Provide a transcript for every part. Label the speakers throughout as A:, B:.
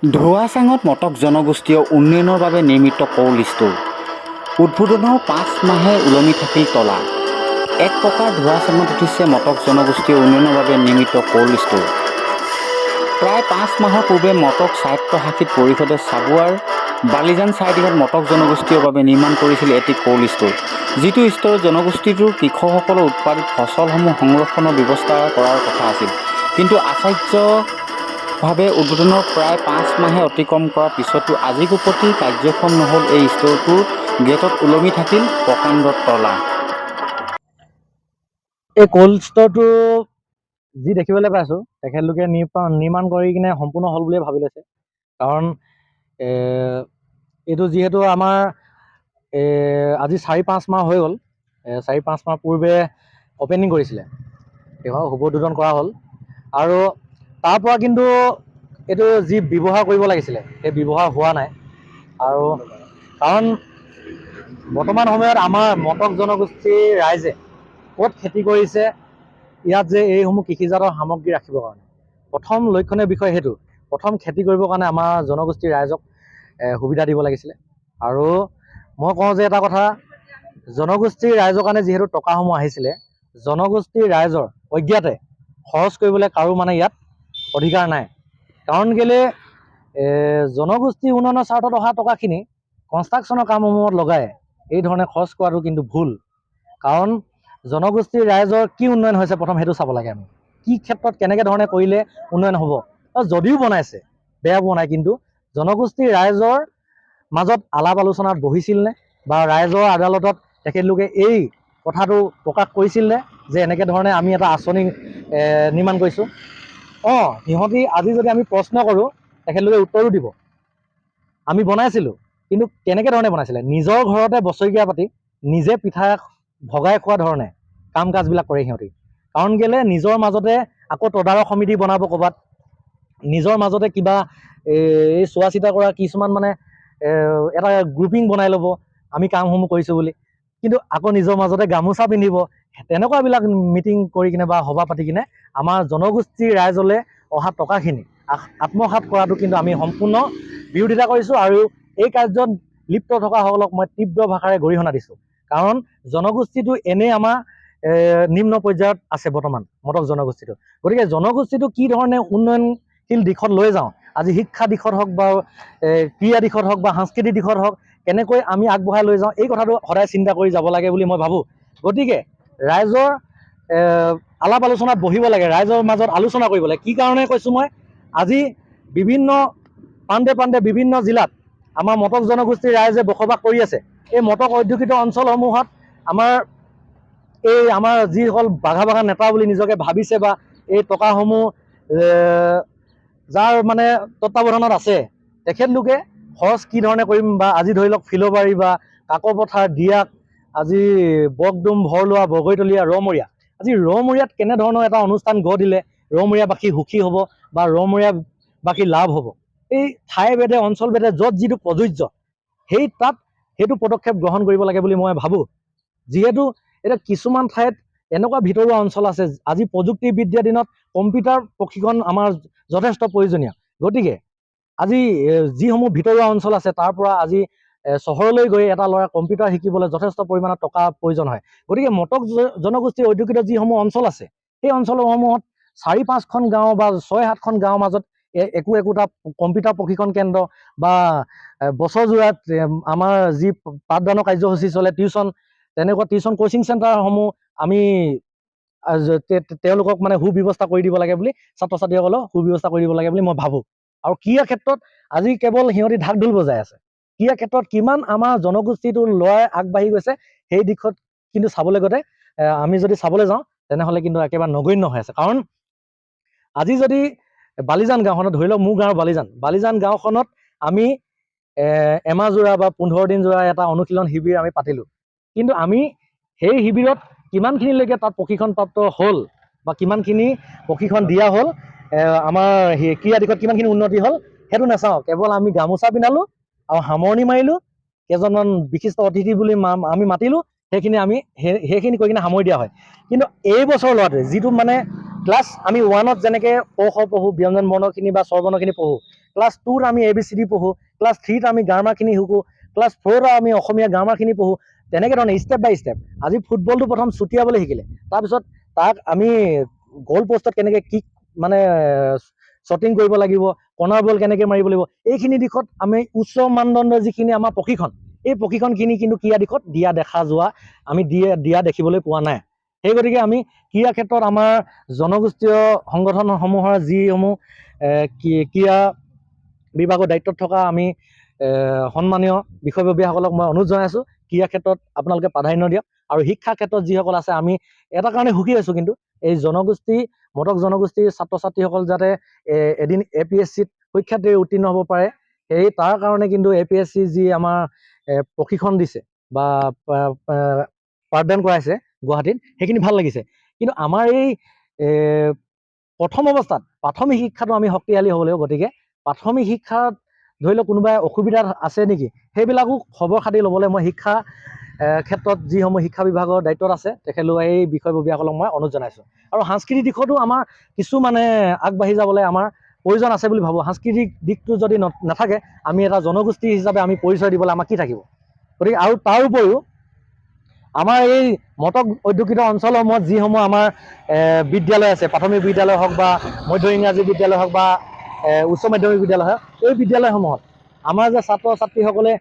A: ধোৱাচাঙত মটক জনগোষ্ঠীয় উন্নয়নৰ বাবে নিৰ্মিত ক'ল্ড ষ্ট'ৰ। উদ্বোধনৰ 5 মাহে ওলমি থাকিল তলা। এক প্ৰকাৰ ধোৱাচাঙত উঠিছে মটক জনগোষ্ঠীয় উন্নয়নৰ বাবে নিৰ্মিত ক'ল্ড ষ্ট'ৰ। প্ৰায় 5 মাহৰ পূৰ্বে মটক স্বায়ত্তশাসিত পৰিষদে চাবুৱাৰ বালিজান চাৰিডিঙত মটক জনগোষ্ঠীৰ বাবে নিৰ্মাণ কৰিছিল এটি ক'ল্ড ষ্ট'ৰ, যিটো ষ্ট'ৰত জনগোষ্ঠীটোৰ কৃষকসকলৰ উৎপাদিত ফচলসমূহ সংৰক্ষণৰ ব্যৱস্থা কৰাৰ কথা আছিল। কিন্তু আচাৰ্যভাৱে উদ্বোধনৰ প্ৰায় 5 মাহে অতিক্ৰম কৰাৰ পিছতো আজিকো প্ৰতি কাৰ্যক্ষম নহ'ল এই ষ্ট'ৰটোৰ গেটত ওলমি থাকিল প্ৰকাণ্ড তলা।
B: এই ক'ল্ড ষ্ট'ৰটো যি দেখিবলৈ পাইছোঁ, তেখেতলোকে নিৰ্মাণ কৰি কিনে সম্পূৰ্ণ হ'ল বুলিয়ে ভাবি লৈছে। কাৰণ এইটো যিহেতু আমাৰ আজি 4-5 মাহ হৈ গ'ল, 4-5 মাহ পূৰ্বে অপেনিং কৰিছিলে, সেইখন শুভোদ্বোধন কৰা হ'ল। আৰু তাৰ পৰা কিন্তু এইটো যি ব্যৱহাৰ কৰিব লাগিছিলে সেই ব্যৱহাৰ হোৱা নাই। আৰু কাৰণ বৰ্তমান সময়ত আমাৰ মটক জনগোষ্ঠীৰ ৰাইজে ক'ত খেতি কৰিছে, ইয়াত যে এইসমূহ কৃষিজাতৰ সামগ্ৰী ৰাখিবৰ কাৰণে প্ৰথম লক্ষণীয় বিষয় সেইটো। প্ৰথম খেতি কৰিবৰ কাৰণে আমাৰ জনগোষ্ঠীৰ ৰাইজক সুবিধা দিব লাগিছিলে। আৰু মই কওঁ যে এটা কথা, জনগোষ্ঠীৰ ৰাইজৰ কাৰণে যিহেতু টকাসমূহ আহিছিলে, জনগোষ্ঠীৰ ৰাইজৰ অজ্ঞাতে খৰচ কৰিবলৈ কাৰো মানে ইয়াত অধিকাৰ নাই। কাৰণ কেলে জনগোষ্ঠী উন্নয়নৰ স্বাৰ্থত অহা টকাখিনি কনষ্ট্ৰাকশ্যনৰ কামসমূহত লগাই এই ধৰণে খৰচ কৰাটো কিন্তু ভুল। কাৰণ জনগোষ্ঠীৰ ৰাইজৰ কি উন্নয়ন হৈছে প্ৰথম সেইটো চাব লাগে। আমি কি ক্ষেত্ৰত কেনেকৈ ধৰণে কৰিলে উন্নয়ন হ'ব। যদিও বনাইছে বেয়া বনাই, কিন্তু জনগোষ্ঠীৰ ৰাইজৰ মাজত আলাপ আলোচনাত বহিছিল নে, বা ৰাইজৰ আদালতত তেখেতলোকে এই কথাটো প্ৰকাশ কৰিছিল নে যে এনেকৈ ধৰণে আমি এটা আঁচনি নিৰ্মাণ কৰিছোঁ। সিহঁতি আজি যদি আমি প্ৰশ্ন কৰোঁ, তেখেতলোকে উত্তৰো দিব আমি বনাইছিলোঁ। কিন্তু কেনেকৈ ধৰণে বনাইছিলে? নিজৰ ঘৰতে বছৰেকীয়া পাতি নিজে পিঠা ভগাই খোৱা ধৰণে কাম কাজবিলাক কৰে সিহঁতি। কাৰণ কেলে নিজৰ মাজতে আকৌ তদাৰক সমিতি বনাব, ক'ৰবাত নিজৰ মাজতে কিবা এই চোৱা চিতা কৰা কিছুমান মানে এটা গ্ৰুপিং বনাই ল'ব আমি কামসমূহ কৰিছোঁ বুলি, কিন্তু আকৌ নিজৰ মাজতে গামোচা পিন্ধিব। তেনেকুৱাবিলাক মিটিং কৰি কিনে বা সভা পাতি কিনে আমাৰ জনগোষ্ঠীৰ ৰাইজলৈ অহা টকাখিনি আত্মসাৎ কৰাটো কিন্তু আমি সম্পূৰ্ণ বিৰোধিতা কৰিছোঁ। আৰু এই কাৰ্যত লিপ্ত থকাসকলক মই তীব্ৰ ভাষাৰে গৰিহণা দিছোঁ। কাৰণ জনগোষ্ঠীটো এনেই আমাৰ নিম্ন পৰ্যায়ত আছে বৰ্তমান, মটক জনগোষ্ঠীটো। গতিকে জনগোষ্ঠীটো কি ধৰণে উন্নয়নশীল দিশত লৈ যাওঁ, আজি শিক্ষা দিশত হওক বা ক্ৰীড়া দিশত হওক বা সাংস্কৃতিক দিশত হওক, কেনেকৈ আমি আগবঢ়াই লৈ যাওঁ, এই কথাটো সদায় চিন্তা কৰি যাব লাগে বুলি মই ভাবোঁ। গতিকে ৰাইজৰ আলাপ আলোচনাত বহিব লাগে, ৰাইজৰ মাজত আলোচনা কৰিব লাগে। কি কাৰণে কৈছোঁ মই, আজি বিভিন্ন প্ৰান্তে প্ৰান্তে বিভিন্ন জিলাত আমাৰ মটক জনগোষ্ঠীৰ ৰাইজে বসবাস কৰি আছে। এই মটক অধ্যুষিত অঞ্চলসমূহত আমাৰ যিসকল বাঘা বাঘা নেতা বুলি নিজকে ভাবিছে, বা এই টকাসমূহ যাৰ মানে তত্বাৱধানত আছে, তেখেতলোকে খৰচ কি ধৰণে কৰিম, বা আজি ধৰি লওক ফিলবাৰী বা কাকপথাৰ, দিয়াক, আজি বকডুম, ভৰলুৱা, বগৈতলীয়া, ৰমৰীয়া, আজি ৰমৰীয়াত কেনেধৰণৰ এটা অনুষ্ঠান গঢ় দিলে ৰমৰীয়াবাসী সুখী হ'ব বা ৰমৰীয়াবাসী লাভ হ'ব। এই ঠাই ভেদে অঞ্চল ভেদে য'ত যিটো প্ৰযোজ্য সেইটো পদক্ষেপ গ্ৰহণ কৰিব লাগে বুলি মই ভাবোঁ। যিহেতু এতিয়া কিছুমান ঠাইত এনেকুৱা ভিতৰুৱা অঞ্চল আছে, আজি প্ৰযুক্তিবিদ্যাৰ দিনত কম্পিউটাৰ প্ৰশিক্ষণ আমাৰ যথেষ্ট প্ৰয়োজনীয়। গতিকে আজি যিসমূহ ভিতৰুৱা অঞ্চল আছে, তাৰ পৰা আজি চহৰলৈ গৈ এটা ল'ৰা কম্পিউটাৰ শিকিবলৈ যথেষ্ট পৰিমাণৰ টকা প্ৰয়োজন হয়। গতিকে মটক জনগোষ্ঠীৰ অধ্যুষিত যিসমূহ অঞ্চল আছে, সেই অঞ্চলসমূহত 4-5খন গাঁও বা 6-7খন গাঁৱৰ মাজত একোটা কম্পিউটাৰ প্ৰশিক্ষণ কেন্দ্ৰ বা বছৰজোৰাত আমাৰ যি পাঠদানৰ কাৰ্যসূচী চলে, তেনেকুৱা টিউশ্যন কোচিং চেণ্টাৰসমূহ আমি তেওঁলোকক মানে সুব্যৱস্থা কৰি দিব লাগে বুলি, ছাত্ৰ ছাত্ৰীসকলক সুব্যৱস্থা কৰি দিব লাগে বুলি মই ভাবোঁ। আৰু ক্ৰীড়া ক্ষেত্ৰত আজি কেৱল সিহঁতি ঢাক ঢোল বজাই আছে। ক্ৰীড়া ক্ষেত্ৰত কিমান আমাৰ জনগোষ্ঠীটো ল'ৰাই আগবাঢ়ি গৈছে, সেই দিশত কিন্তু চাবলৈ গ'লে আমি যদি চাবলৈ যাওঁ, তেনেহ'লে কিন্তু একেবাৰে নগণ্য হৈ আছে। কাৰণ আজি যদি বালিজান গাঁওখনত ধৰি লওক, মোৰ গাঁৱৰ বালিজান গাঁওখনত আমি এমাহজোৰা বা 15 দিন জোৰা এটা অনুশীলন শিবিৰ আমি পাতিলোঁ। কিন্তু আমি সেই শিবিৰত কিমানখিনিলৈকে তাত প্ৰশিক্ষণপ্ৰাপ্ত হ'ল বা কিমানখিনি প্ৰশিক্ষণ দিয়া হ'ল, আমাৰ ক্ৰীড়া দিশত কিমানখিনি উন্নতি হ'ল, সেইটো নাচাওঁ। কেৱল আমি গামোচা পিন্ধালোঁ আৰু সামৰণি মাৰিলোঁ, কেইজনমান বিশিষ্ট অতিথি বুলি আমি মাতিলোঁ, সেইখিনি কৈ কিনে সামৰি দিয়া হয়। কিন্তু এই বছৰ ল'ৰাটোৱে যিটো মানে ক্লাছ আমি 1ত যেনেকৈ ক খ পঢ়োঁ, ব্যঞ্জন বৰ্ণখিনি বা স্বৰবৰ্ণখিনি পঢ়োঁ, ক্লাছ 2ত আমি ABCD পঢ়োঁ, ক্লাছ 3ত আমি গ্ৰামাৰখিনি শিকোঁ, ক্লাছ 4ত আমি অসমীয়া গ্ৰামাৰখিনি পঢ়োঁ। তেনেকৈ ধৰণে ষ্টেপ বাই ষ্টেপ। আজি ফুটবলটো প্ৰথম ছুটিয়াবলৈ শিকিলে, তাৰপিছত তাক আমি গ'ল পষ্টত কেনেকৈ কিক মানে শ্বটিং কৰিব লাগিব, কৰ্নাৰ বল কেনেকৈ মাৰিব লাগিব, এইখিনি দিশত আমি উচ্চ মানদণ্ডৰ যিখিনি আমাৰ প্ৰশিক্ষণ, এই প্ৰশিক্ষণখিনি কিন্তু ক্ৰীড়া দিশত আমি দিয়া দেখিবলৈ পোৱা নাই। সেই গতিকে আমি ক্ৰীড়া ক্ষেত্ৰত আমাৰ জনগোষ্ঠীয় সংগঠনসমূহৰ যিসমূহ ক্ৰীড়া বিভাগৰ দায়িত্বত থকা আমি সন্মানীয় বিষয়ববীয়াসকলক মই অনুৰোধ জনাইছোঁ, ক্ৰীড়া ক্ষেত্ৰত আপোনালোকে প্ৰাধান্য দিয়ক। আৰু শিক্ষা ক্ষেত্ৰত যিসকল আছে, আমি এটা কাৰণে সুখী আছোঁ, কিন্তু এই মটক জনগোষ্ঠীৰ ছাত্ৰ ছাত্ৰীসকল যাতে এদিন APSCত পৰীক্ষাত উত্তীৰ্ণ হ'ব পাৰে, তাৰ কাৰণে কিন্তু APSC যি আমাৰ প্ৰশিক্ষণ দিছে বা পাঠদান কৰাইছে গুৱাহাটীত, সেইখিনি ভাল লাগিছে। কিন্তু আমাৰ এই প্ৰথম অৱস্থাত প্ৰাথমিক শিক্ষাটো আমি শক্তিশালী হ'ব লাগিব। গতিকে প্ৰাথমিক শিক্ষাত ধৰি লওক কোনোবাই অসুবিধা আছে নেকি, সেইবিলাকো খবৰ খাতি ল'বলৈ মই শিক্ষা ক্ষেত্ৰত যিসমূহ শিক্ষা বিভাগৰ দায়িত্বত আছে তেখেতলোকে এই বিষয়ববীয়াসকলক মই অনুৰোধ জনাইছোঁ। আৰু সাংস্কৃতিক দিশতো আমাৰ কিছু মানে আগবাঢ়ি যাবলৈ আমাৰ প্ৰয়োজন আছে বুলি ভাবোঁ। সাংস্কৃতিক দিশটো যদি নাথাকে, আমি এটা জনগোষ্ঠী হিচাপে আমি পৰিচয় দিবলৈ আমাৰ কি থাকিব? গতিকে আৰু তাৰ উপৰিও আমাৰ এই মটক অধ্যুষিত অঞ্চলসমূহত যিসমূহ আমাৰ বিদ্যালয় আছে, প্ৰাথমিক বিদ্যালয় হওক বা মধ্য ইংৰাজী বিদ্যালয় হওক বা উচ্চ মাধ্যমিক বিদ্যালয় হওক, এই বিদ্যালয়সমূহত আমাৰ যে ছাত্ৰ ছাত্ৰীসকলে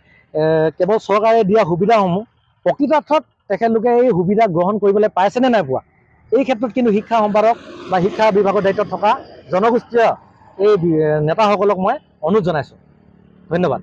B: কেৱল চৰকাৰে দিয়া সুবিধাসমূহ প্ৰকৃতাৰ্থত তেখেতলোকে এই সুবিধা গ্ৰহণ কৰিবলৈ পাইছেনে নাই পোৱা, এই ক্ষেত্ৰত কিন্তু শিক্ষা সম্পাদক বা শিক্ষা বিভাগৰ দায়িত্বত থকা জনগোষ্ঠীয় এই নেতাসকলক মই অনুৰোধ জনাইছোঁ। ধন্যবাদ।